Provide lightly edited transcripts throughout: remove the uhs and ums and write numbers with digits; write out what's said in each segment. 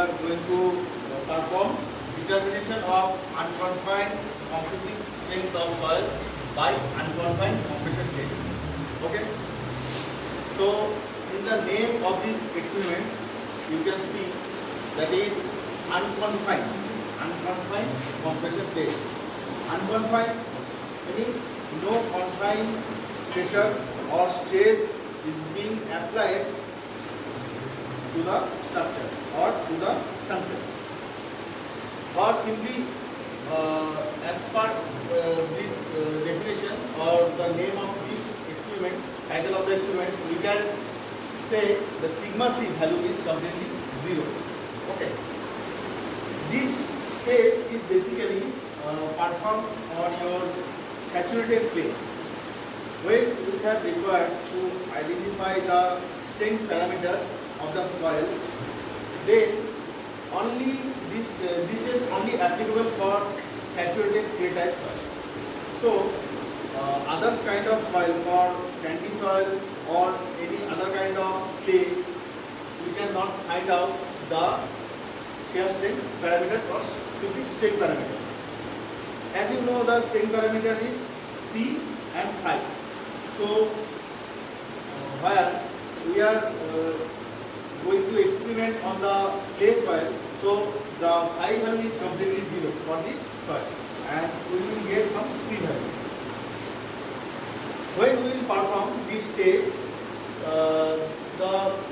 are going to perform determination of unconfined compressive strength of soil by unconfined compression test. Okay. So in the name of this experiment, you can see that is unconfined compression test. Unconfined meaning no confined pressure or stress is being applied to the structure or to the sample, or simply as per this definition or the name of this experiment, title of the experiment, we can say the sigma 3 value is completely zero. Okay. This test is basically performed on your saturated clay, when you have required to identify the strength parameters of the soil. Then only this test only applicable for saturated clay type soil. So other kind of soil, for sandy soil or any other kind of clay, we cannot find out the shear strength parameters or simply strength parameters. As you know, the strength parameter is C and phi. So where we are going to experiment on the clay soil, so the phi value is completely zero for this soil, and we will get some C value. When we will perform this test,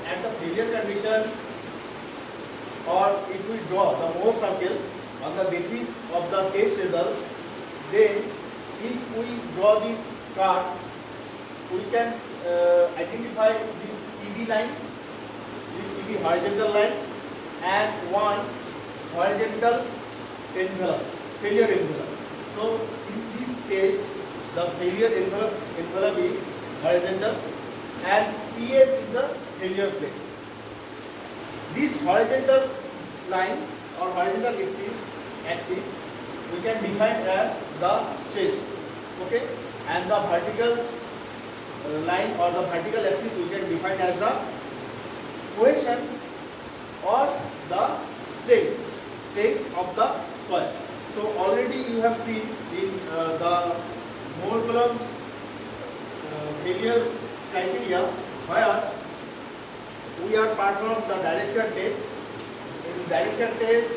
at the failure condition, or if we draw the Mohr circle on the basis of the test result, then if we draw this curve, we can identify this PB line, this PB horizontal line, and one horizontal envelope, failure envelope. So in this case, the failure envelope is horizontal and PF is the failure plane. This horizontal line or horizontal axis we can define as the stress, okay, and the vertical line or the vertical axis we can define as the cohesion or the strength of the soil. So already you have seen in the Mohr-Coulomb failure criteria, where we are performed the direction test. In direction test,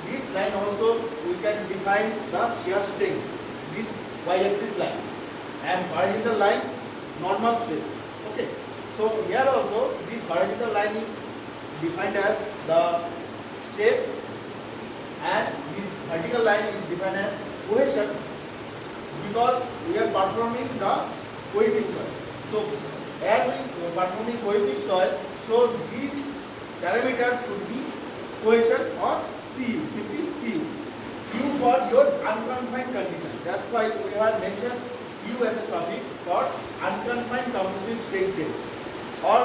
this line also we can define the shear strength, this y-axis line, and horizontal line normal stress. Okay. So here also this horizontal line is defined as the stress, and this vertical line is defined as cohesion, because we are performing the cohesive soil. So as we are performing cohesive soil, so these parameters should be cohesion or CU, simply CU. U for your unconfined condition. That's why we have mentioned U as a suffix for unconfined compressive strength test. Or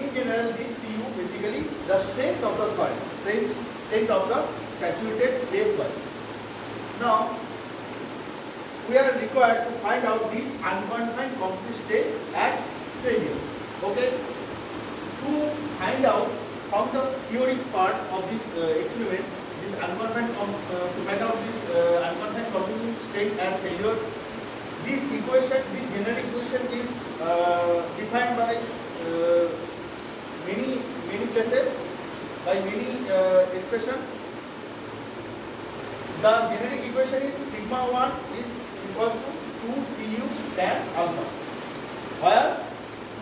in general, this CU basically the strength of the soil, strength of the saturated clay soil. Now we are required to find out this unconfined compressive strength at failure. Okay. To find out from the theory part of this experiment, this unconfined compressive strength at failure, this equation, this generic equation is defined by many places, by many expression. The generic equation is sigma 1 is equals to 2 Cu tan alpha, where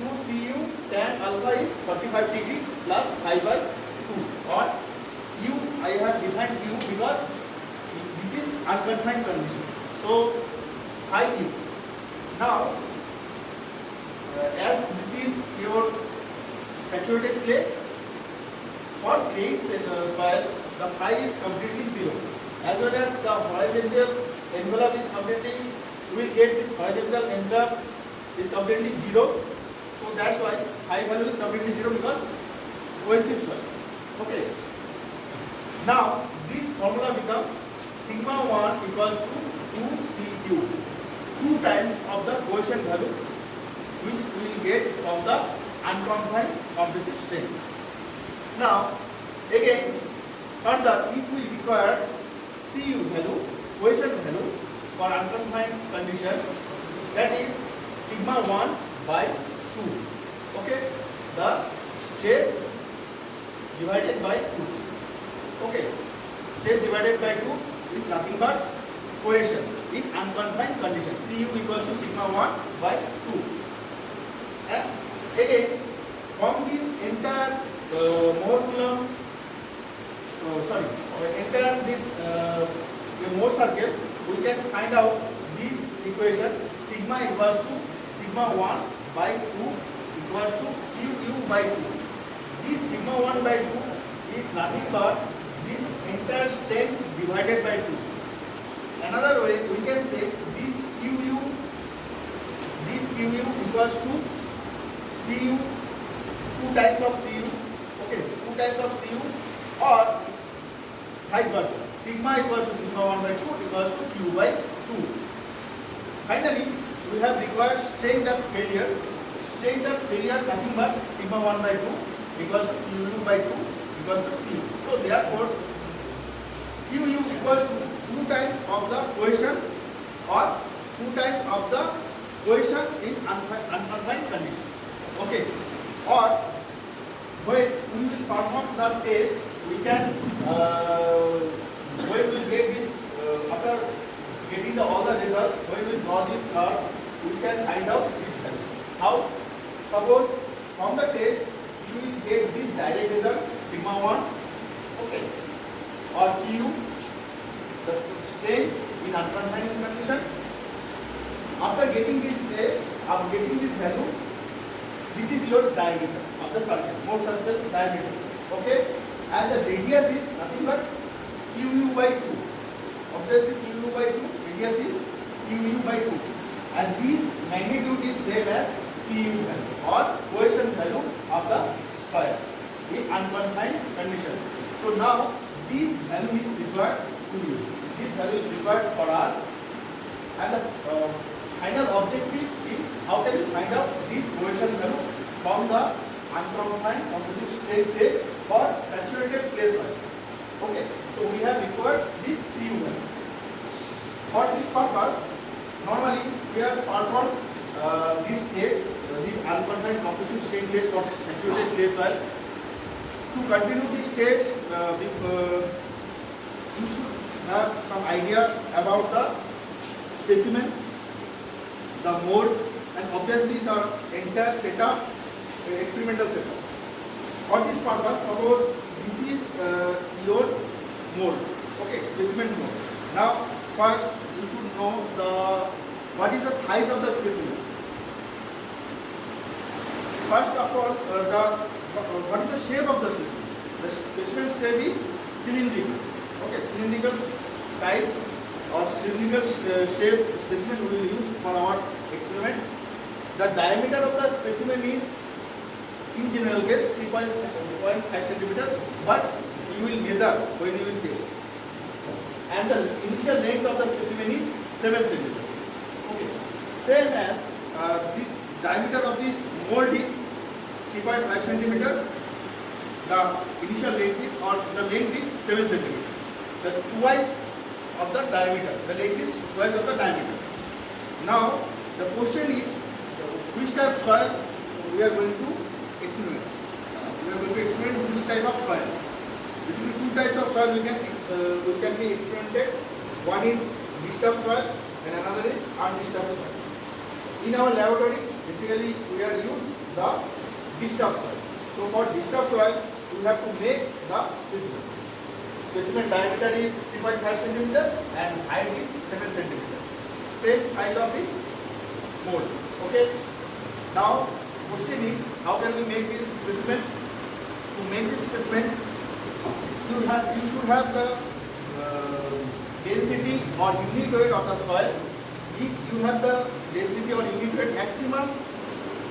2 Cu tan alpha is 45 degree plus phi by 2, or U, I have defined U because this is unconfined condition. So phi U. Now as this is your saturated clay, for clay soil the phi is completely zero, as well as the horizontal envelope is completely, we will get this horizontal envelope is completely zero. So that's why phi value is completely zero, because cohesive soil. Okay. Now this formula becomes sigma 1 equals to 2 Cu, 2 times of the cohesion value, which we will get from the unconfined compressive strength. Now again Further, if we require Cu value, coefficient value for unconfined condition, that is sigma 1 by 2. Okay, the stress divided by 2. Okay, stress divided by 2 is nothing but cohesion in unconfined condition. Cu equals to sigma 1 by 2. And again, from this entire entire this Mohr circle, we can find out this equation: sigma equals to sigma 1 by 2 equals to Qu by 2. This sigma 1 by 2 is nothing but this entire strength divided by 2. Another way we can say this Qu equals to Cu, 2 times of Cu, okay, 2 times of Cu, or vice versa. Sigma equals to sigma 1 by 2 equals to Q by 2. Finally, we have required strength of failure. Strength of failure nothing but sigma 1 by 2 equals to Qu by 2 equals to Cu. So therefore, Qu equals to 2 times of the cohesion or 2 times of the cohesion in unconfined condition. Okay. Or when we will perform the test, we can when we get this after getting all the results, when we draw this curve, we can find out this value. How? Suppose from the test you will get this direct result sigma 1, okay, or Q, the strain in unconfined condition. After getting this test, after getting this value, this is your diameter of the circle, Mohr circle diameter, okay, and the radius is nothing but Qu by 2. Obviously Qu by 2, radius is Qu by 2, and this magnitude is same as Cu value or cohesion value of the soil in unconfined condition. So now this value is required to use. This value is required for us, and the final objective is how can you find out this cohesion value from the unconfined composite state test for saturated clay soil. Okay, so we have required this Cu value. For this purpose, normally we have performed this test, this unconfined composite state test for saturated clay soil. To continue this test, you should have some idea about the specimen, the mode, and obviously the entire setup, experimental setup. For this purpose, suppose this is your mode, okay, specimen mode. Now, first you should know what is the size of the specimen. First of all, what is the shape of the specimen? The specimen shape is cylindrical. Okay, cylindrical size or cylindrical shape specimen we will use for our experiment. The diameter of the specimen is, in general case, 3.5 centimeter, but you will measure when you will test. And the initial length of the specimen is 7 centimeter. Okay, same as this diameter of this mold is 3.5 centimeter. The initial length is, or the length is 7 centimeter. The twice of the diameter. The length is twice of the diameter. Now the question is, which type of soil we are going to experiment. We are going to experiment which type of soil. Basically, two types of soil we can be experimented. One is disturbed soil and another is undisturbed soil. In our laboratory, basically we are used the disturbed soil. So for disturbed soil, we have to make the specimen. Specimen diameter is 3.5 centimeter and height is 7 centimeter. Same size of this mold. Okay. Now, question is, how can we make this specimen? To make this specimen, you should have the density or unit weight of the soil. If you have the density or unit weight maximum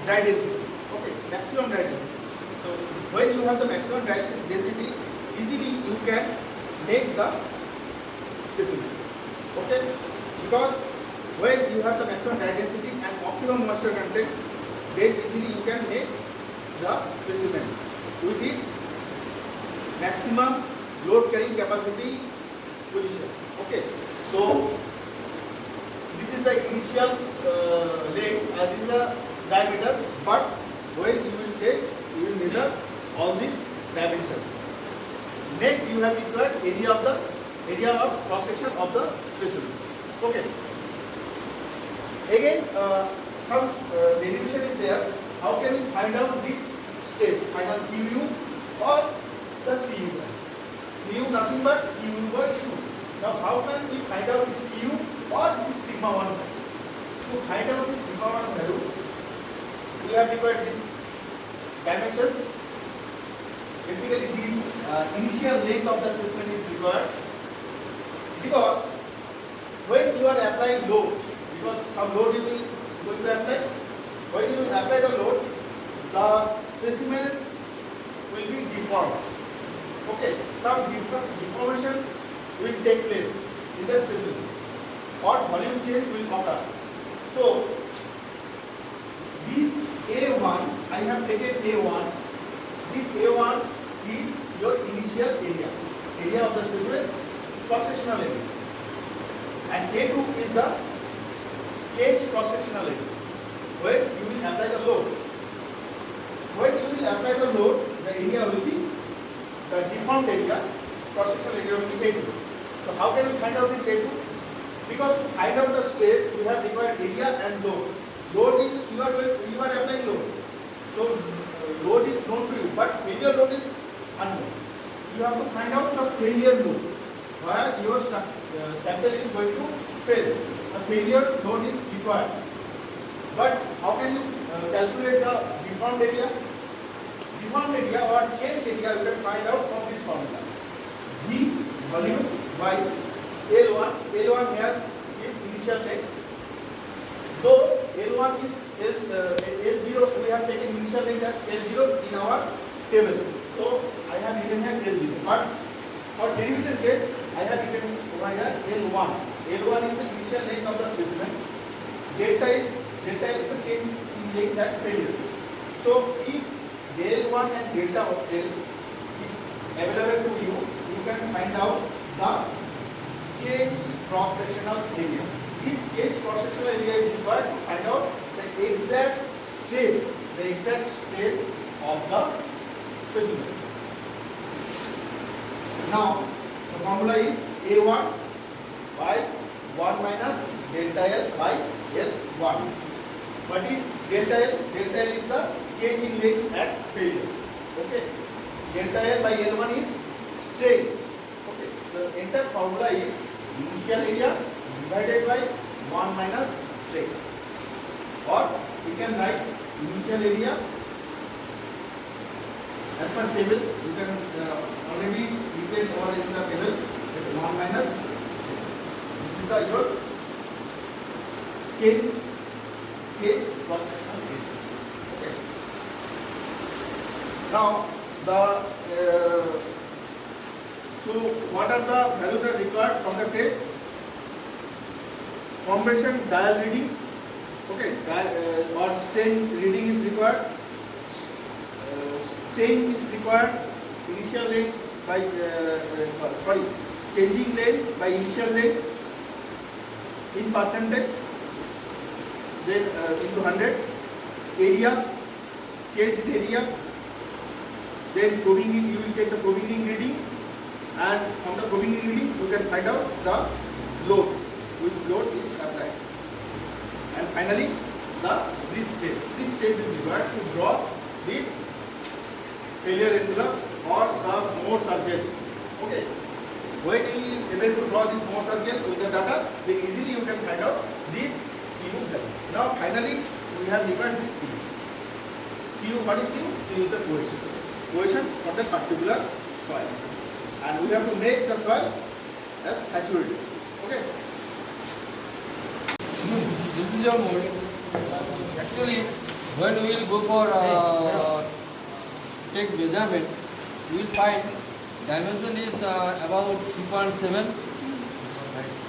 dry density, okay, maximum dry density. So when you have the maximum dry density, easily you can make the specimen. Okay, because when you have the maximum dry density and optimum moisture content, then easily you can make the specimen with its maximum load carrying capacity position. Okay, so this is the initial length and this is the diameter, but when you will take, you will measure all these dimensions. Next you have required area of cross section of the specimen. Okay, again some derivation is there. How can we find out this stress, final QU or the CU? CU nothing but QU by 2. Now how can we find out this QU or this sigma 1 value? To find out this sigma 1 value, we have required these dimensions. Basically this initial length of the specimen is required, because when you are applying load, because some load you will going to apply, when you apply the load, the specimen will be deformed. Okay, some deformation will take place in the specimen or volume change will occur. So this A1, I have taken A1. This A1 is your initial area of the specimen, cross-sectional area, and A2 is the change cross-sectional area. When you will apply the load, the area will be the deformed area, cross-sectional area will be A2. So how can we find out this A2? Because to find out the stress, we have required area and load. Load is you are applying load. So load is known to you, but failure load is unknown. You have to find out the failure load, where your sample is going to fail. The failure load is required. But how can you calculate the deformed area? Deformed area or change area you can find out from this formula. V volume by L1. L1 here is initial length. Though L1 is L0, we have taken initial length as L0 in our table. So I have written here L0. But for derivation case, I have written over here L1. L1 is the initial length of the specimen. Delta is the change in length at failure. So if del 1 and delta of L is available to you, you can find out the change cross-sectional area. This change cross-sectional area is required to find out the exact stress of the specimen. Now the formula is A1 by 1 minus delta L by L1. What is delta L? Delta L is the change in length at failure. Okay. Delta L by L1 is strain. Okay. The entire formula is initial area divided by 1 minus strain. Or we can write initial area as per table. You can already written over in the table with 1 minus strain. This is the your change cross-sectional area. Okay. Now the so what are the values are required from the test? Compression dial reading. Okay, or strain reading is required. Strain is required. Initial length by changing length by initial length in percentage. Then into 100, area, changed area, then probeing, you will take the probeing reading, and from the probeing reading you can find out the load, which load is applied, and finally this test is required to draw this failure into the or the Mohr circle. Okay, when you will be able to draw this Mohr circle with the data, then easily you can find out this CU value. Now finally we have required this CU. CU, what is CU? CU is the cohesion of the particular soil, and we have to make the soil as saturated. Okay. This is your mode. Actually, when we will go for take measurement, we will find dimension is about 3.7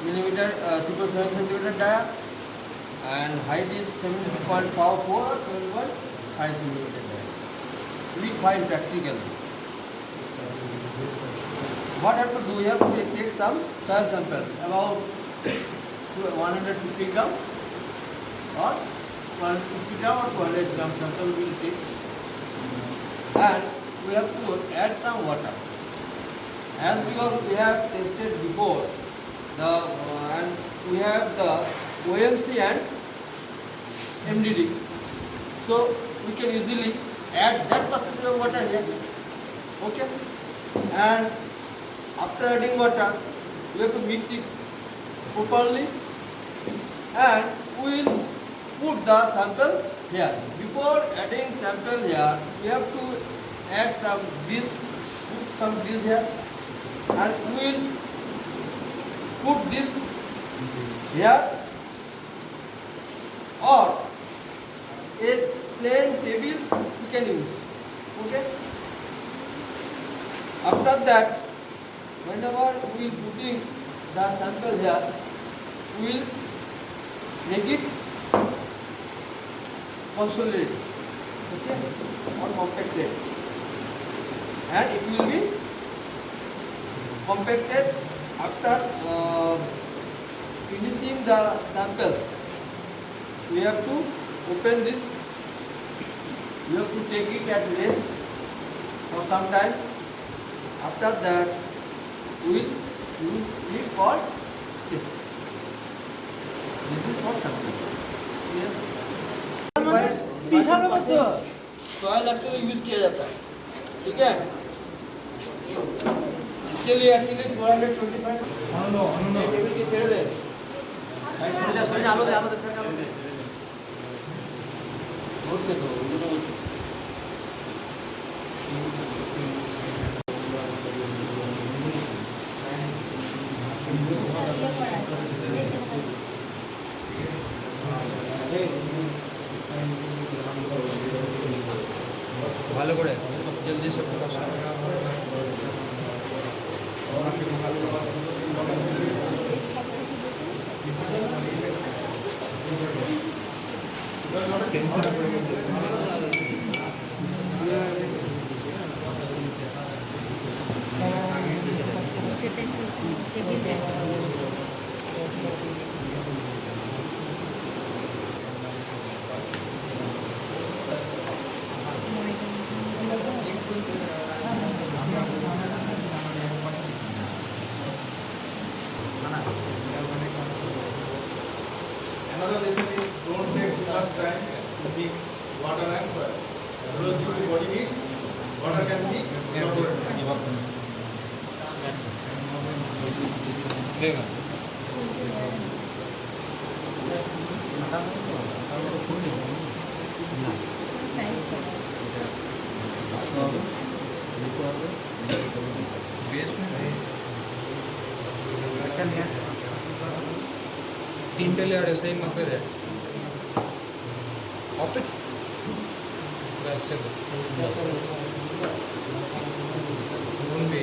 millimeter, 3.7 centimeter dia, and height is 7.4 or 7.5 millimeter dia. We will find practically. what have to do? We have to take some soil sample about 150 gram or 150 gram or 200 gram sample we will take, and we have to add some water. As because we have tested before and we have the OMC and MDD, so we can easily add that percentage of water here. Okay, and after adding water, we have to mix it properly, and we will put the sample here. Before adding sample here, we have to add some grease, put some grease here, and we will put this here or a plain table we can use. Okay. After that, whenever we will putting the sample here, we will make it consolidated, okay, or compacted, and it will be compacted after finishing the sample. We have to open this. You have to take it at rest for some time. After that, we will use it for testing. This is for sample. Soil actually use किया जाता है, ठीक है। इसके लिए actually 425 table के छेड़ दे आलो दे आलो दे बहुत से तो ये नो ভালো করে জলদি সব Another lesson is don't take too much time to mix water and soil. Because due to body heat, water can be evaporated. तीन टेले और ऐसे ही मापे दे अब तो बस चलो फोन भी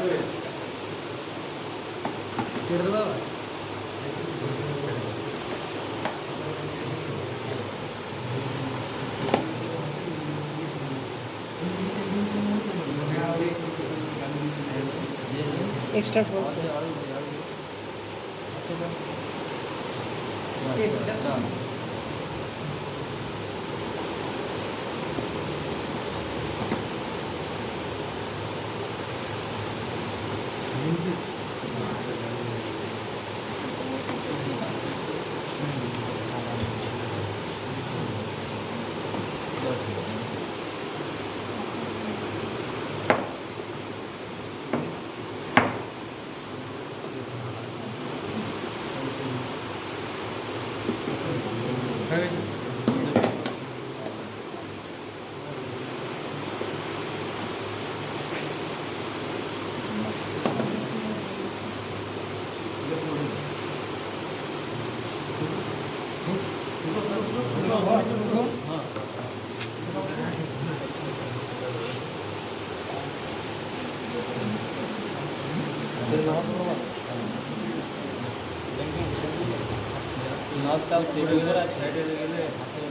body extra force. আস্তে আস্তে পড়ে গেলে সাইডে গেলে হাতে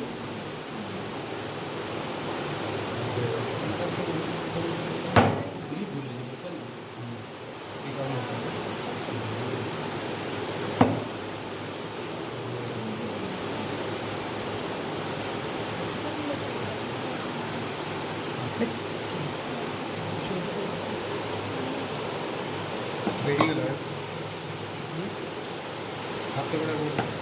বেরিয়ে গেল হাতে করে বলুন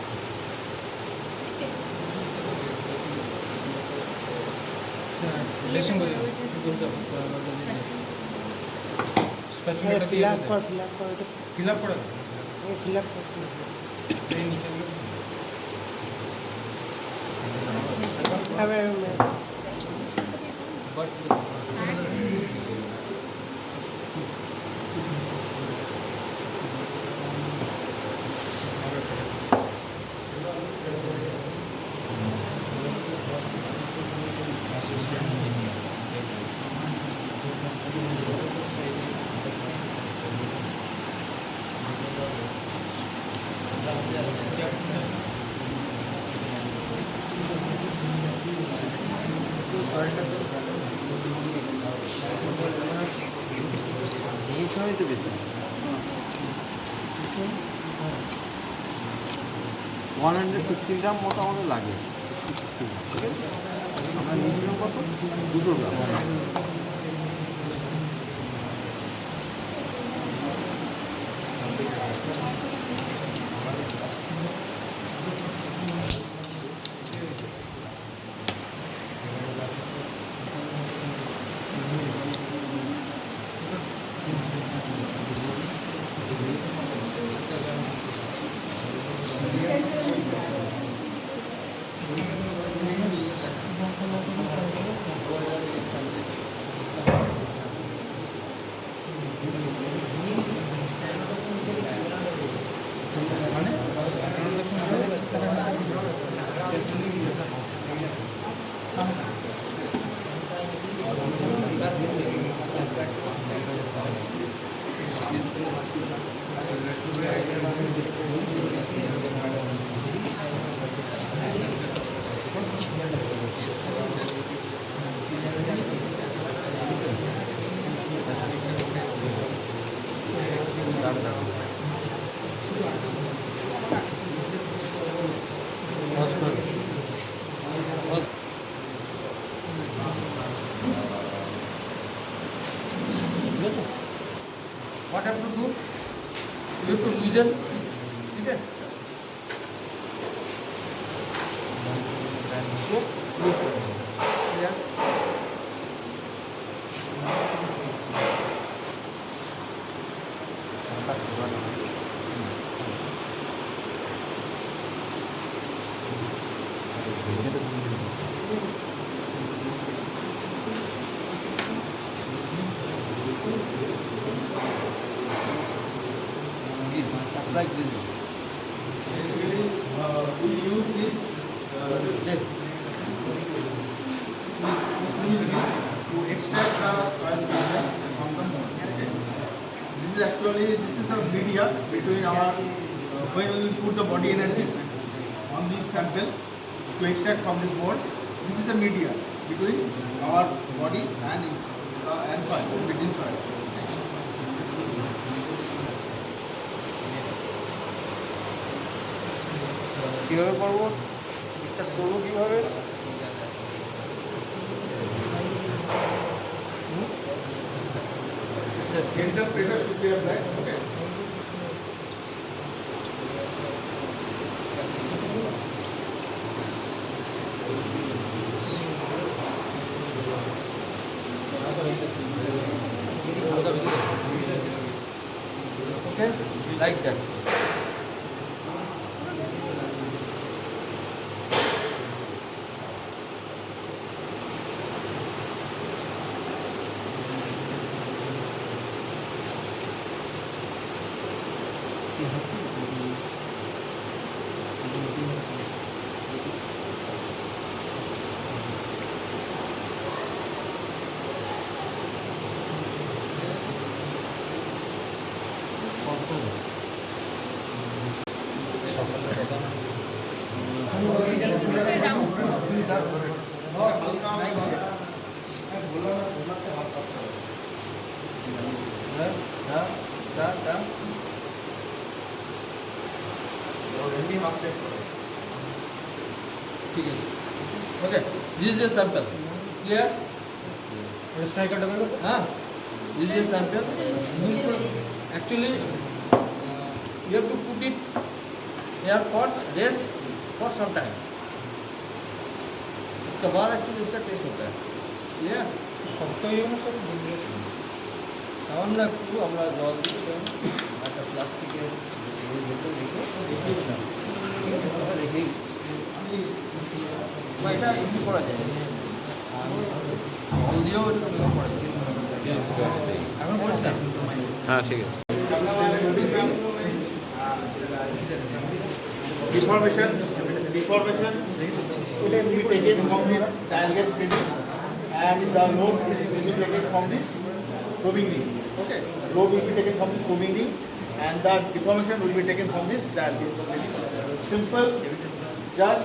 ড্রেসিং করে স্প্যাচুলাটা দিয়ে ফিল আপ করে এই নিচে বাট এই সময় তো বেশি 116 গ্রাম মতো আমাদের লাগে 260 গ্রাম ঠিক আছে আমরা নিয়েছিলাম কত 200 গ্রাম What have to do? You have to loosen. ठीक है? इसको लूज करो. Yeah. like this Basically, we use this. We use this to extract the soil sample from the mold. Okay. This is the media between our when we put the body energy on this sample to extract from this mold. This is the media between our body and soil, between soil. কিভাবে করব এটা করব কিভাবে Yes, gentle pressure should be applied. Okay. okay like that Already half set. Okay, this is a sample. Clear? Striker double Huh? This is a sample. Actually, you have to put it here for rest for some time. उसके बाद actually इसका test होता है. Yeah. শক্ত হয়ে যাবে না sir সামান্য একটু আমরা জল দিয়ে একটা প্লাস্টিকের ভেতরে রেখে রেখেই বা এটা এমনি করা যায় জল দিয়েও এটা করা যায় এখন করিস না हाँ ठीक है Deformation will be taken from this dial gauge reading and the load will be taken from this probing ring. Okay, load will be taken from this probing ring and the deformation will be taken from this dial gauge reading. Simple, just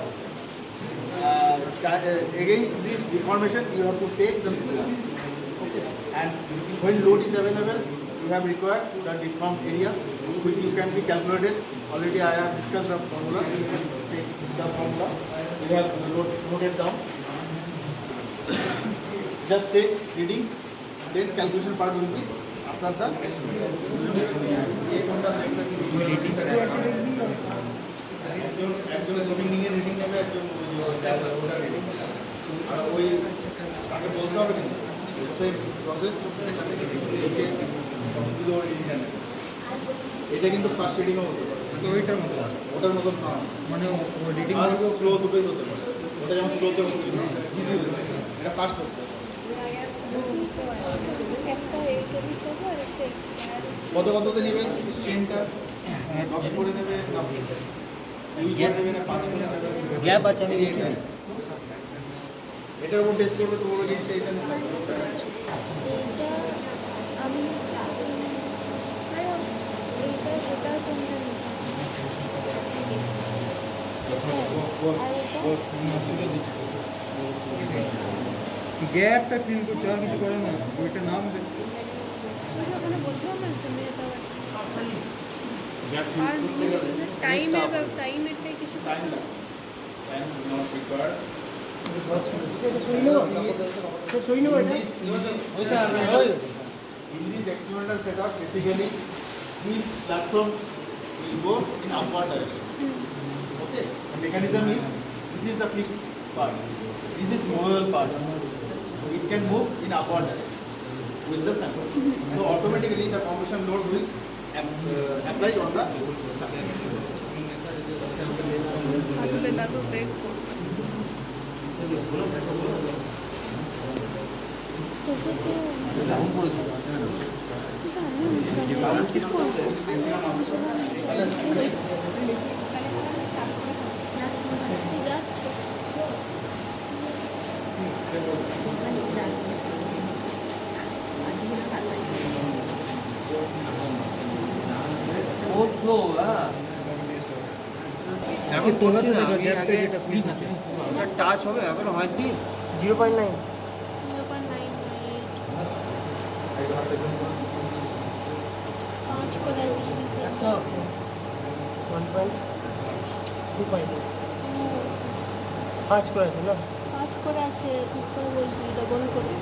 against this deformation you have to take the load. Okay, and when load is available you have required the deformed area which you can be calculated. Already I have discussed the formula. You can say the formula. You have noted down. Just take readings. Then calculation part will be after the একজন loading এর reading নেবে একজন reading আর ওই তাকে বলতে হবে না same process সবগুলো রিডিং নেবে এটা কিন্তু ফার্স্ট রিডিংও হতে পারে তো ওইটার মতো ওটার মতন না মানে রিডিং ফার্স্ট স্লো দুটোই হতে পারে ওটা যেমন স্লোতে হচ্ছে ইজি হচ্ছে এটা ফার্স্ট হচ্ছে কত কততে নেবেন চেনটা 10 করে নেবে না ইউজ করে নেবে না 5 করে নেবে গ্যাপ আছে আমি এটার উপর টেস্ট করবে তো বড় জিনিসটা এটা নেবে আমি এইটা কোনটা গ্যাপটা ফিল করছে আর কিছু করে না ওইটা নাম দে ওখানে বলতে হবে তুমি এটা গ্যাপ আর টাইমেরটাই কিছু time not required in this experimental setup, basically this platform will go in upward direction. Okay, the mechanism is this is the fixed part, this is movable part. So it can move in upward direction with the sample. So automatically the compression load will apply on the sample. আসলে তারপর break बहुत slow होगा এখন তো হচ্ছে না গ্যাপটা যেটা ফিল হচ্ছে টাচ হবে এখন হয়নি 0.9 5 করে So, 1.2. 5 করে আছে না 5 করে আছে ঠিক করে বলবি ডবল করে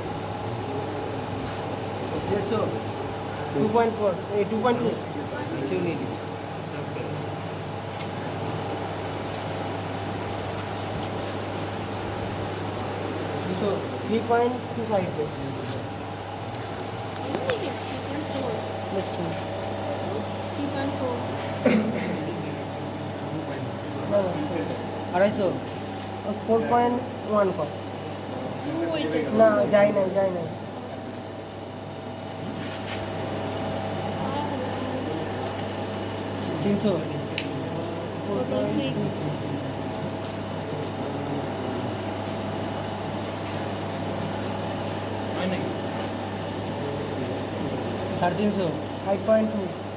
2.4 এই 2.2 নিচেও নিয়ে দিই So 3.25 next one 3.4 না আড়াইশো 4.1 কর না যায় না তিনশো 6 350 5.2 6.5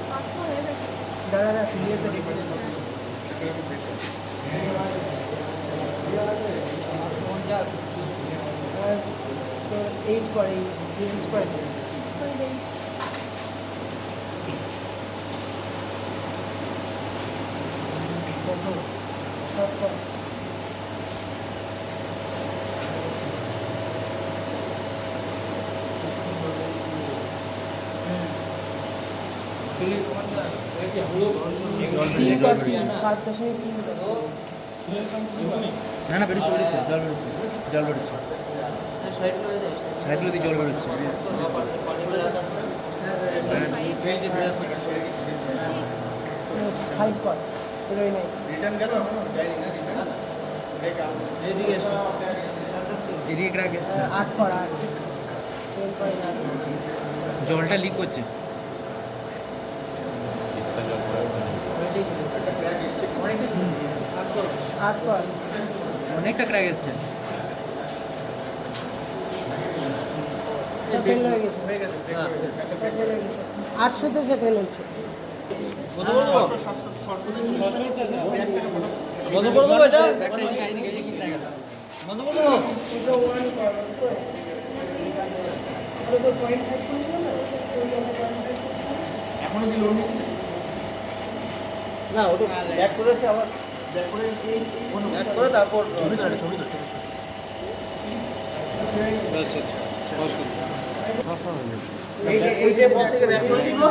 পাঁচশো হয়ে গেছে। করে দেই। না না বেরোচ্ছে বেরোচ্ছে জল বেরোচ্ছে জল বেরোচ্ছে সাইডগুলো দিয়ে জল বেরোচ্ছে রিটার্ন গেল এখনো যায়নি না রিটার্ন ব্রেক আপ এইদিকে এসে এদিকে ক্র্যাক এসছে জলটা লিক করছে একটা ব্যাগ এসছে অনেকটা ক্র্যাক এসছে হয়ে গেছে ব্রেক হয়ে গেছে একটা ব্রেক হয়ে গেছে 800 সে ফেল হয়েছে বন্ধ করে দেবো বন্ধ করে দেবো এটা বন্ধ করে দেবো এখনো কি লোড নিচ্ছে না ওটা ব্যাক করেছে আবার ব্যাক করে এই ব্যাক করে তারপর ছবি তো ছবি তো ছবি এইটা পর থেকে ব্যাক করে দিল